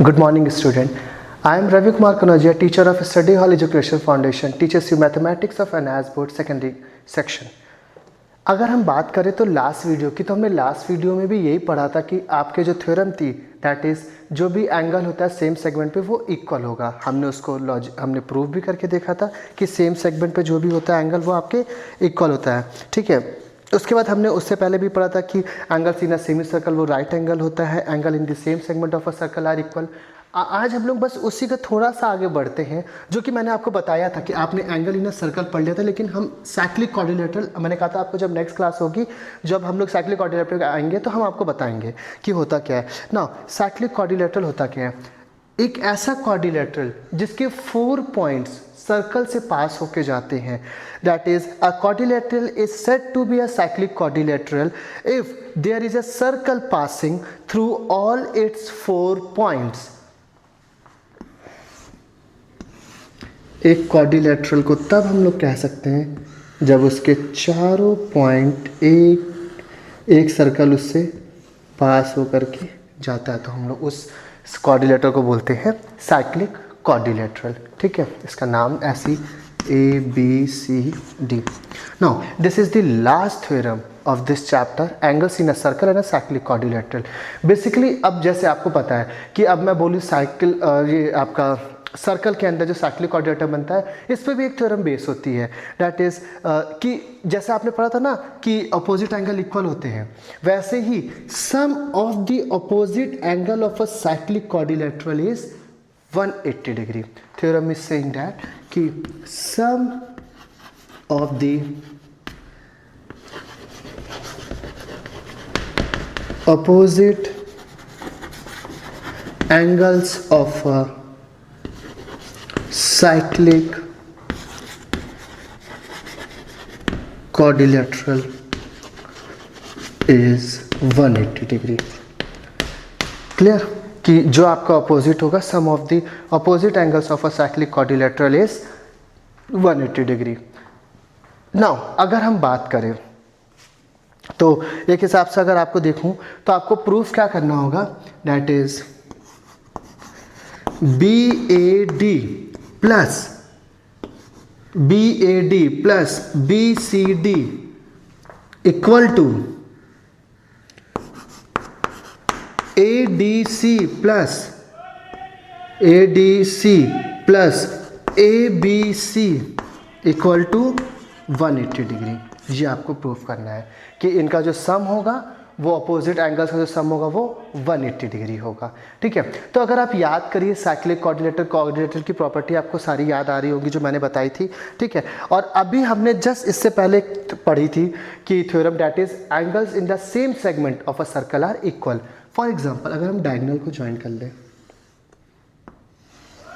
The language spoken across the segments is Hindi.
Good morning, student. I am Ravi Kumar Kanojia, teacher of Study Hall Education Foundation, teaches you mathematics of NIS Board secondary section. अगर हम बात करें तो लास्ट वीडियो की, तो हमने लास्ट वीडियो में भी यही पढ़ा था कि आपके जो थ्योरम थी दैट इज़ जो भी एंगल होता है सेम सेगमेंट पे वो इक्वल होगा। हमने उसको हमने प्रूव भी करके देखा था कि सेम सेगमेंट पे जो भी होता है एंगल वो आपके इक्वल होता है। ठीक है, उसके बाद हमने उससे पहले भी पढ़ा था कि angles in a semicircle वो राइट एंगल होता है, angle in the same segment of a circle are equal. आज हम लोग बस उसी का थोड़ा सा आगे बढ़ते हैं, जो कि मैंने आपको बताया था कि आपने एंगल इन अ सर्कल पढ़ लिया था, लेकिन हम साइक्लिक क्वाड्रिलेटरल, मैंने कहा था आपको जब नेक्स्ट क्लास होगी जब हम लोग साइक्लिक क्वाड्रिलेटरल आएंगे तो हम आपको बताएंगे कि होता क्या है ना। साइक्लिक क्वाड्रिलेटरल होता क्या है? एक ऐसा क्वाड्रिलेटरल जिसके 4 पॉइंट्स सर्कल से पास होके जाते हैं, that is a quadrilateral is said to be a cyclic quadrilateral if there is a circle passing through all its 4 points. एक क्वाड्रिलेटरल को तब हम लोग कह सकते हैं जब उसके चारों पॉइंट एक सर्कल उससे पास होकर के जाता है, तो हम लोग उस क्वाड्रिलेटरल को बोलते हैं साइक्लिक क्वाड्रिलेटरल। ठीक है, इसका नाम ऐसी ABCD। Now this is the last theorem of this chapter, angles in a circle and a cyclic quadrilateral. Basically अब जैसे आपको पता है कि अब मैं बोलूँ साइकिल, ये आपका सर्कल के अंदर जो साइक्लिक क्वाड्रिलेटरल बनता है इस पर भी एक थ्योरम बेस होती है, दैट इज कि जैसे आपने पढ़ा था ना कि अपोजिट एंगल इक्वल होते हैं, वैसे ही sum of the opposite angle of a cyclic quadrilateral is 180 degree. Theorem is saying that कि sum of the opposite angles of a cyclic quadrilateral is 180 degree. Clear कि जो आपका अपोजिट होगा, sum of the opposite angles of a cyclic quadrilateral is 180 degree. Now अगर हम बात करें तो एक हिसाब से अगर आपको देखूं तो आपको प्रूफ क्या करना होगा, that is BAD plus BCD equal to ADC plus ABC equal to 180 degree. ये आपको प्रूफ करना है कि इनका जो सम होगा वो अपोजिट एंगल्स का जो सम होगा वो 180 डिग्री होगा। ठीक है, तो अगर आप याद करिए साइक्लिक क्वाड्रिलेटरल की प्रॉपर्टी आपको सारी याद आ रही होगी जो मैंने बताई थी। ठीक है, और अभी हमने जस्ट इससे पहले पढ़ी थी कि theorem that is angles in the same segment of a circle are equal. For example अगर हम डायगोनल को ज्वाइन कर लें,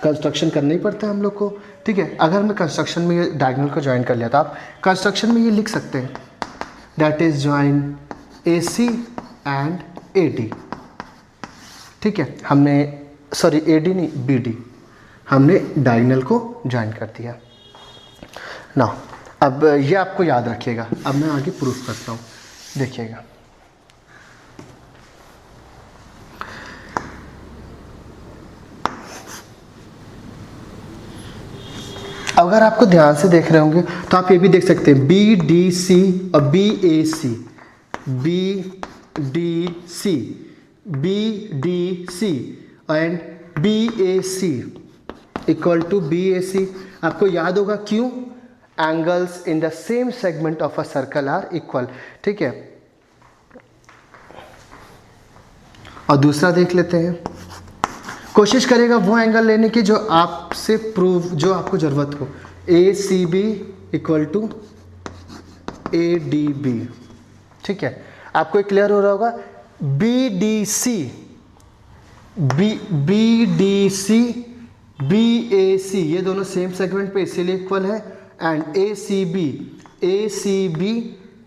कंस्ट्रक्शन करना ही पड़ता है हम लोग को। ठीक है, अगर हमने कंस्ट्रक्शन में ये डायगोनल को ज्वाइन कर लिया तो आप कंस्ट्रक्शन में ये लिख सकते हैं that is join AC and AD। ठीक है, हमने सॉरी AD नहीं BD, हमने डायगोनल को ज्वाइन कर दिया। ना अब ये आपको याद रखिएगा, अब मैं आगे प्रूफ करता हूँ, देखिएगा। अगर आपको ध्यान से देख रहे होंगे तो आप ये भी देख सकते हैं BDC और BDC and BAC equal to BAC। आपको याद होगा क्यों? Angles in the same segment of a circle are equal. ठीक है, और दूसरा देख लेते हैं। कोशिश करेगा वो एंगल लेने की जो आपसे प्रूव, जो आपको ज़रूरत हो। ACB equal to ADB। ठीक है, आपको एक क्लियर हो रहा होगा। BDC BAC ये दोनों सेम सेगमेंट पे इसीलिए इक्वल है, एंड ACB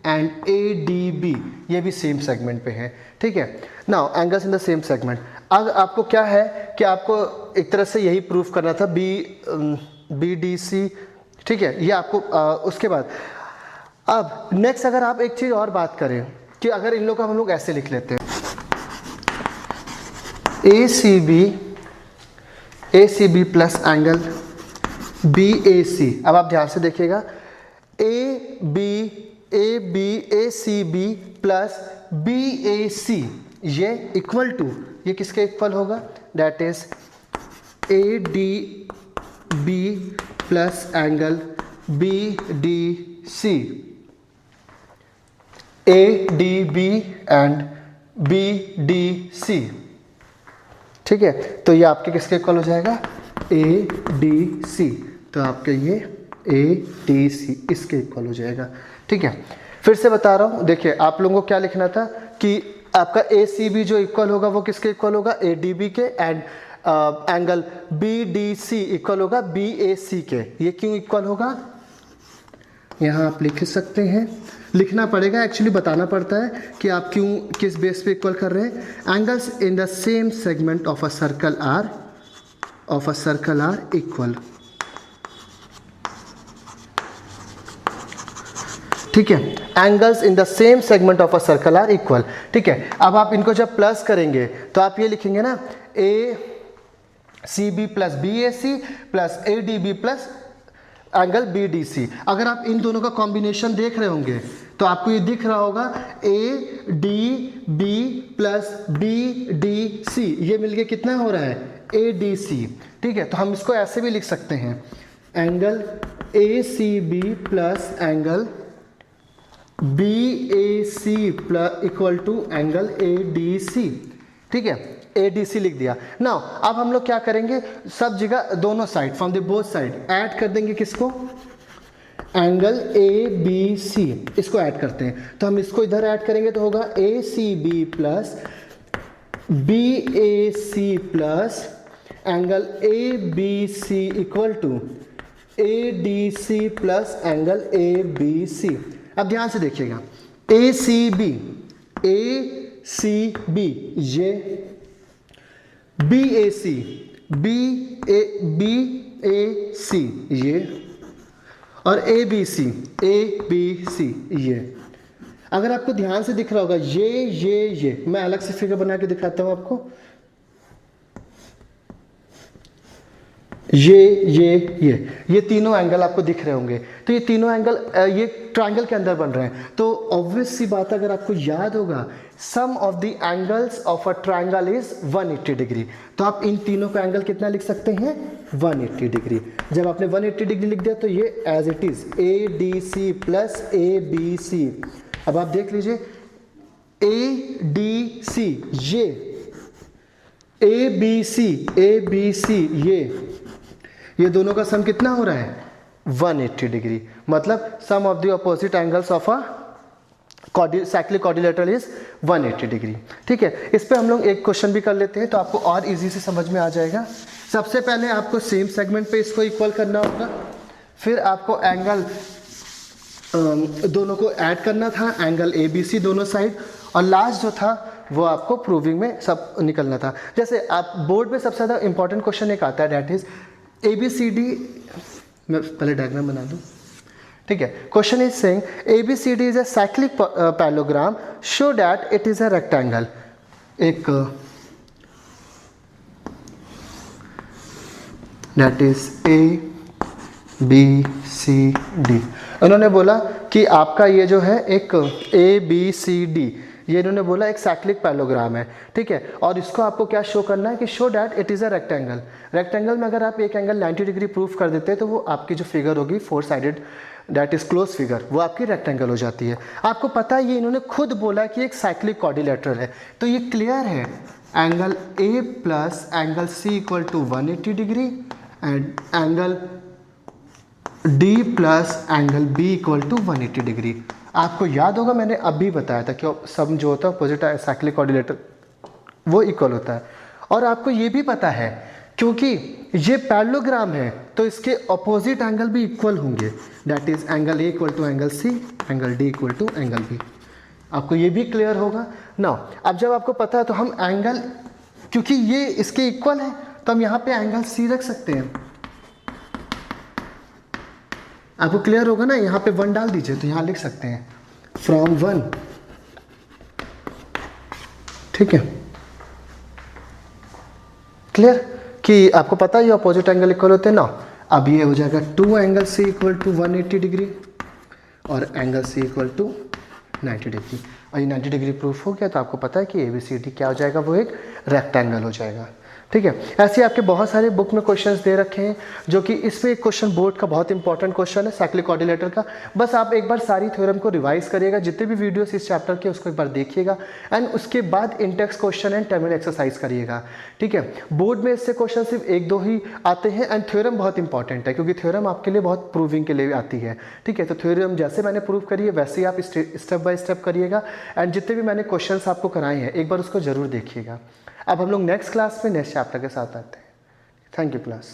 एंड ADB ये भी सेम सेगमेंट पे है। ठीक है, now angles in the same segment. अब आपको क्या है कि आपको एक तरह से यही प्रूफ करना था BDC। ठीक है, ये आपको उसके बाद अब नेक्स्ट अगर आप एक चीज़ और बात करें कि अगर इन लोग का हम लोग ऐसे लिख लेते हैं ACB ACB plus angle BAC। अब आप ध्यान से देखिएगा, ACB प्लस BAC ये इक्वल टू, ये किसके इक्वल होगा? That is ADB plus angle BDC। ADB and BDC, ठीक है। तो ये आपके किसके इक्वल हो जाएगा? ADC। तो आपके ये ADC इसके इक्वल हो जाएगा, ठीक है। फिर से बता रहा हूँ, देखिए आप लोगों को क्या लिखना था कि आपका ACB जो इक्वल होगा वो किसके इक्वल होगा? ADB के, एंड एंगल BDC इक्वल होगा BAC के। ये क्यों इक्वल होगा? यहाँ आप लिख सकते हैं, लिखना पड़ेगा, एक्चुअली बताना पड़ता है कि आप क्यों किस बेस पे इक्वल कर रहे हैं। Angles in the same segment of a circle are equal, ठीक है। Angles in the same segment of a circle are equal, ठीक है। अब आप इनको जब प्लस करेंगे तो आप ये लिखेंगे ना, ACB plus BAC plus ADB plus angle BDC। अगर आप इन दोनों का कॉम्बिनेशन देख रहे होंगे तो आपको ये दिख रहा होगा ADB प्लस BDC, ये मिलके कितना हो रहा है? ADC, ठीक है। तो हम इसको ऐसे भी लिख सकते हैं, angle ACB plus angle BAC plus equal to angle ADC, ठीक है। ADC लिख दिया। नाउ अब हम लोग क्या करेंगे, सब जगह दोनों side from the both side add कर देंगे किसको? एंगल ABC, इसको ऐड करते हैं। तो हम इसको इधर ऐड करेंगे तो होगा ACB plus BAC plus angle ABC equal to ADC plus angle ABC। अब ध्यान से देखिएगा, ACB ये, BAC ये, और ABC ये। अगर आपको ध्यान से दिख रहा होगा ये मैं अलग से फिगर बना के दिखाता हूं आपको। ये तीनों एंगल आपको दिख रहे होंगे। तो ये तीनों एंगल ये ट्रायंगल के अंदर बन रहे हैं। तो ऑब्वियस सी बात, अगर आपको याद होगा, sum of the angles of a triangle is 180 degree. तो आप इन तीनों का एंगल कितना लिख सकते हैं? 180 डिग्री। जब आपने 180 डिग्री लिख दिया तो ये as it is ADC plus ABC। अब आप देख लीजिए, ADC ये, ABC ये दोनों का सम कितना हो रहा है? 180 डिग्री। मतलब sum of the opposite angles of a cyclic quadrilateral is 180 degree, ठीक है। इस पे हम लोग एक क्वेश्चन भी कर लेते हैं तो आपको और इजी से समझ में आ जाएगा। सबसे पहले आपको सेम सेगमेंट पे इसको इक्वल करना होगा, फिर आपको एंगल दोनों को ऐड करना था, एंगल ABC दोनों साइड, और लास्ट जो था वो आपको प्रूविंग में सब निकलना था। जैसे आप बोर्ड में सबसे ज़्यादा इंपॉर्टेंट क्वेश्चन एक आता है, दैट इज ABCD। मैं पहले डायग्राम बना दूं, ठीक है। Question is saying ABCD is a cyclic parallelogram, show that it is a rectangle. एक दैट इज ABCD। उन्होंने बोला कि आपका ये जो है एक ABCD, ये इन्होंने बोला एक साइक्लिक पैरेललोग्राम है, ठीक है। और इसको आपको क्या शो करना है कि show that it is a rectangle. Rectangle में अगर आप एक एंगल 90 डिग्री प्रूफ कर देते हैं तो वो आपकी जो फिगर होगी 4 sided that is close figure, वो आपकी रेक्टेंगल हो जाती है। आपको पता है ये इन्होंने खुद बोला कि एक साइक्लिक क्वाड्रिलेटरल है, तो ये क्लियर है। Angle A plus angle C equal to 180 degree and angle D plus angle B equal to 180 degree. आपको याद होगा मैंने अभी बताया था कि सम जो होता है अपोजिट साइक्लिक क्वाड्रिलेटरल वो इक्वल होता है। और आपको ये भी पता है क्योंकि ये पैरेललोग्राम है तो इसके अपोजिट एंगल भी इक्वल होंगे, that is angle A equal to angle C, angle D equal to angle B। आपको ये भी क्लियर होगा ना। अब जब आपको पता है तो हम एंगल, क्योंकि ये इसके इक्वल है तो हम यहाँ पे एंगल C रख सकते हैं। आपको क्लियर होगा ना, यहाँ पे 1 डाल दीजिए तो यहाँ लिख सकते हैं फ्रॉम 1, ठीक है, क्लियर। कि आपको पता है ये अपोजिट एंगल इक्वल होते हैं ना। अब ये हो जाएगा 2 angle C equal to 180 degree और angle C equal to 90 degree, और ये 90 डिग्री प्रूफ हो गया तो आपको पता है कि ABCD क्या हो जाएगा, वो एक रेक्टेंगल हो जाएगा। ठीक है, ऐसे आपके बहुत सारे बुक में क्वेश्चंस दे रखे हैं, जो कि इसमें एक क्वेश्चन बोर्ड का बहुत इंपॉर्टेंट क्वेश्चन है साइक्लिक क्वाड्रिलेटरल का। बस आप एक बार सारी थ्योरम को रिवाइज करिएगा, जितने भी वीडियोस इस चैप्टर के उसको एक बार देखिएगा, एंड उसके बाद index question and terminal exercise करिएगा। ठीक है, बोर्ड में इससे क्वेश्चन सिर्फ 1-2 ही आते हैं, एंड थ्योरम बहुत इंपॉर्टेंट है, क्योंकि थ्योरम आपके लिए बहुत प्रूविंग के लिए आती है। ठीक है, तो थ्योरम जैसे मैंने प्रूव करी है वैसे ही आप स्टेप बाय स्टेप करिएगा, एंड जितने भी मैंने क्वेश्चन आपको कराए हैं एक बार उसको जरूर देखिएगा। अब हम लोग नेक्स्ट क्लास में नेक्स्ट चैप्टर के साथ आते हैं। Thank you class.